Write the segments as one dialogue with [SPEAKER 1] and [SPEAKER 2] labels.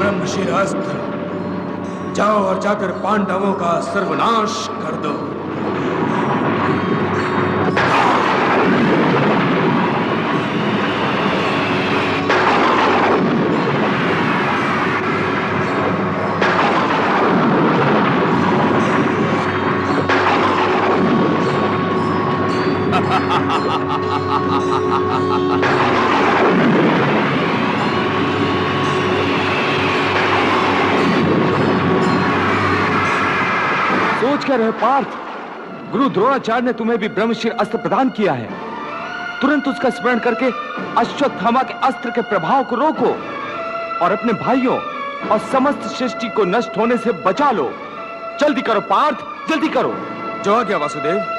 [SPEAKER 1] ब्रह्मशिर अस्त्र, जाओ और जाकर पांडवों का सर्वनाश कर दो।
[SPEAKER 2] सोच कर रहे पार्थ, गुरु द्रोणाचार्य ने तुम्हें भी ब्रह्मशिर अस्त्र प्रदान किया है। तुरंत उसका स्मरण करके अश्वत्थामा के अस्त्र के प्रभाव को रोको और अपने भाइयों और समस्त सृष्टि को नष्ट होने से बचा लो। जल्दी करो पार्थ, जल्दी करो।
[SPEAKER 1] जो आज्ञा वासुदेव।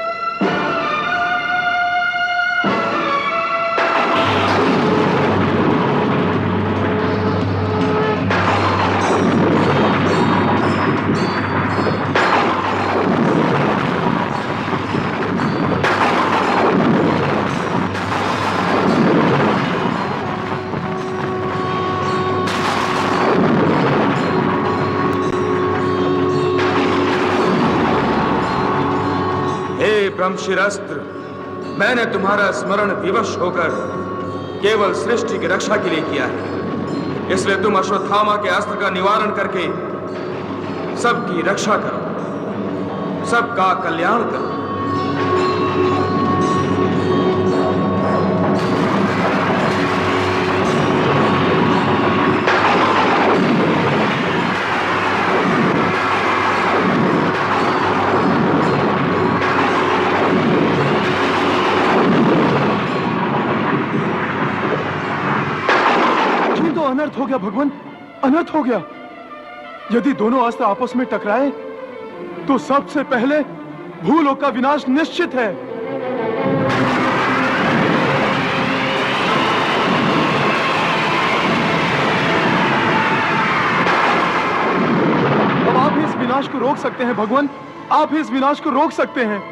[SPEAKER 1] ब्रह्मशिर अस्त्र, मैंने तुम्हारा स्मरण विवश होकर केवल सृष्टि की रक्षा के लिए किया है, इसलिए तुम अश्वत्थामा के अस्त्र का निवारण करके सबकी रक्षा करो, सबका कल्याण करो।
[SPEAKER 3] अनर्थ हो गया भगवान, अनर्थ हो गया। यदि दोनों अस्त्र आपस में टकराए तो सबसे पहले भूलोक का विनाश निश्चित है। अब आप ही इस विनाश को रोक सकते हैं भगवान, आप ही इस विनाश को रोक सकते हैं।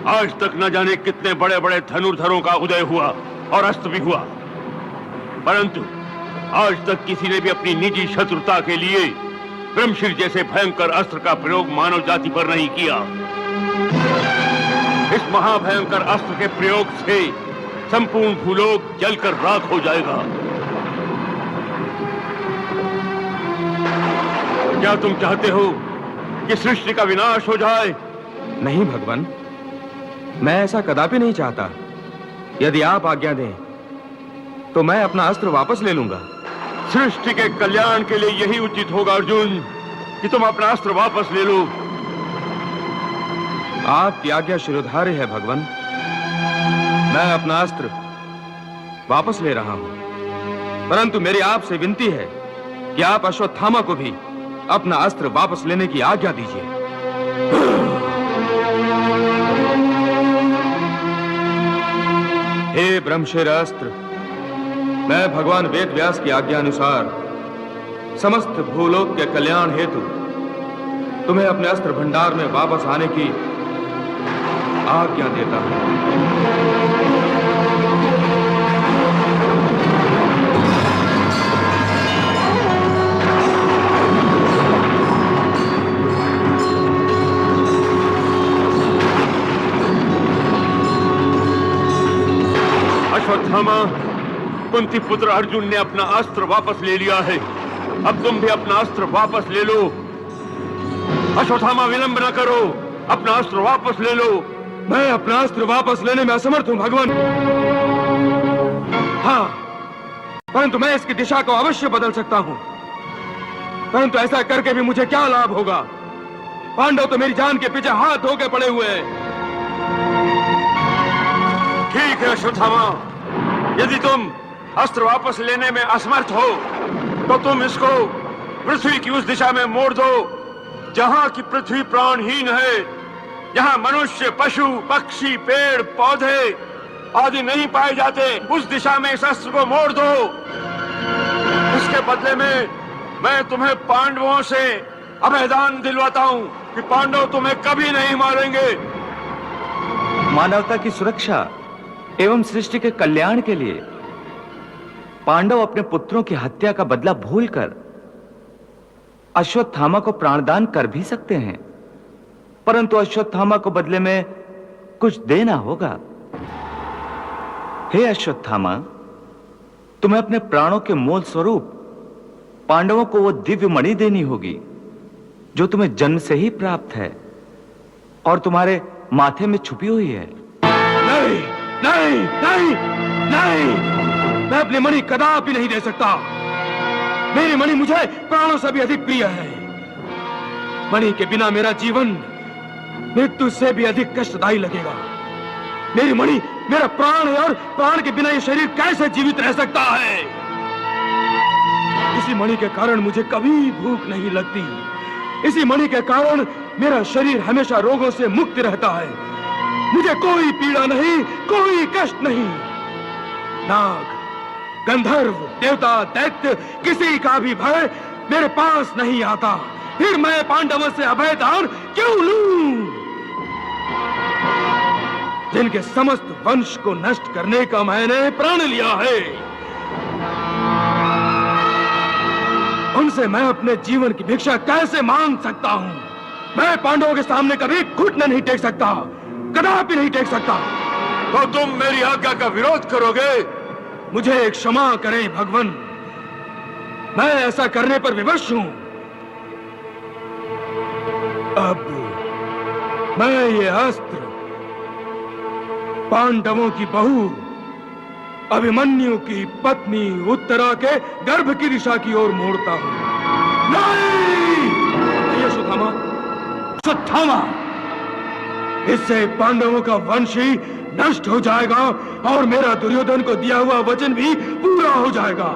[SPEAKER 4] आज तक न जाने कितने बड़े बड़े धनुर्धरों का उदय हुआ और अस्त भी हुआ, परंतु आज तक किसी ने भी अपनी निजी शत्रुता के लिए ब्रह्मशिर जैसे भयंकर अस्त्र का प्रयोग मानव जाति पर नहीं किया। इस महाभयंकर अस्त्र के प्रयोग से संपूर्ण भूलोक जलकर राख हो जाएगा। क्या तुम चाहते हो कि सृष्टि का विनाश हो जाए?
[SPEAKER 1] नहीं भगवान, मैं ऐसा कदापि नहीं चाहता। यदि आप आज्ञा दें तो मैं अपना अस्त्र वापस ले लूंगा।
[SPEAKER 4] सृष्टि के कल्याण के लिए यही उचित होगा अर्जुन कि तुम अपना अस्त्र वापस ले लो।
[SPEAKER 1] आपकी आज्ञा शिरोधार्य है भगवान, मैं अपना अस्त्र वापस ले रहा हूं, परंतु मेरी आपसे विनती है कि आप अश्वत्थामा को भी अपना अस्त्र वापस लेने की आज्ञा दीजिए। हे ब्रह्मशिर अस्त्र, मैं भगवान वेद व्यास की आज्ञा अनुसार समस्त भूलोक के कल्याण हेतु तुम्हें अपने अस्त्र भंडार में वापस आने की आज्ञा देता हूं।
[SPEAKER 4] अश्वत्थामा, कुंती पुत्र अर्जुन ने अपना अस्त्र वापस ले लिया है। अब तुम भी अपना अस्त्र वापस ले लो। अश्वत्थामा, विलंब न करो, अपना अस्त्र वापस ले लो।
[SPEAKER 1] मैं अपना अस्त्र वापस लेने में असमर्थ हूं भगवान। हाँ, परंतु मैं इसकी दिशा को अवश्य बदल सकता हूं। परंतु ऐसा करके भी मुझे क्या लाभ होगा? पांडव तो मेरी जान के पीछे हाथ धो के पड़े हुए हैं।
[SPEAKER 4] ठीक है अश्वत्थामा, यदि तुम अस्त्र वापस लेने में असमर्थ हो तो तुम इसको पृथ्वी की उस दिशा में मोड़ दो जहां की पृथ्वी प्राणहीन है, जहां मनुष्य, पशु, पक्षी, पेड़, पौधे आदि नहीं पाए जाते। उस दिशा में इस अस्त्र को मोड़ दो। इसके बदले में मैं तुम्हें पांडवों से अभयदान दिलवाता हूं कि पांडव तुम्हें कभी नहीं मारेंगे।
[SPEAKER 2] मानवता की सुरक्षा एवं सृष्टि के कल्याण के लिए पांडव अपने पुत्रों की हत्या का बदला भूलकर अश्वत्थामा को प्राणदान कर भी सकते हैं, परंतु अश्वत्थामा को बदले में कुछ देना होगा। हे अश्वत्थामा, तुम्हें अपने प्राणों के मूल स्वरूप पांडवों को वो दिव्य मणि देनी होगी जो तुम्हें जन्म से ही प्राप्त है और तुम्हारे माथे में छुपी हुई है।
[SPEAKER 1] नहीं, नहीं, नहीं, नहीं, मैं अपनी मणि कदापि नहीं दे सकता। मेरी मणि मुझे प्राणों से भी अधिक प्रिय है। मणि के बिना मेरा जीवन मृत्यु से भी अधिक कष्टदायी लगेगा। मेरी मणि मेरा प्राण है और प्राण के बिना ये शरीर कैसे जीवित रह सकता है? इसी मणि के कारण मुझे कभी भूख नहीं लगती। इसी मणि के कारण मेरा शरीर हमेशा रोगों से मुक्त रहता है। मुझे कोई पीड़ा नहीं, कोई कष्ट नहीं। नाग, गंधर्व, देवता, दैत्य, किसी का भी भय मेरे पास नहीं आता। फिर मैं पांडवों से अभयदान क्यों लूं? जिनके समस्त वंश को नष्ट करने का मैंने प्रण लिया है, उनसे मैं अपने जीवन की भिक्षा कैसे मांग सकता हूं? मैं पांडवों के सामने कभी घुटना नहीं टेक सकता, कदापि नहीं टेक सकता।
[SPEAKER 4] तो तुम मेरी आज्ञा का विरोध करोगे?
[SPEAKER 1] मुझे क्षमा करें भगवान, मैं ऐसा करने पर विवश हूं। अब मैं ये अस्त्र पांडवों की बहू अभिमन्यु की पत्नी उत्तरा के गर्भ की दिशा की ओर मोड़ता हूं। नहीं, अश्वत्थामा, अश्वत्थामा, इससे पांडवों का वंश ही नष्ट हो जाएगा और मेरा दुर्योधन को दिया हुआ वचन भी पूरा हो जाएगा।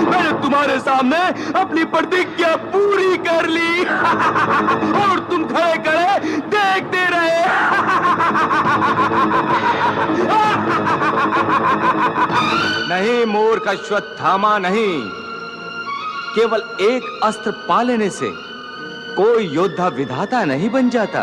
[SPEAKER 1] मैंने तुम्हारे सामने अपनी प्रतिज्ञा पूरी कर ली और तुम खड़े खड़े देखते रहे।
[SPEAKER 2] नहीं मूर्ख अश्वत्थामा, नहीं। केवल एक अस्त्र पा लेने से कोई योद्धा विधाता नहीं बन जाता।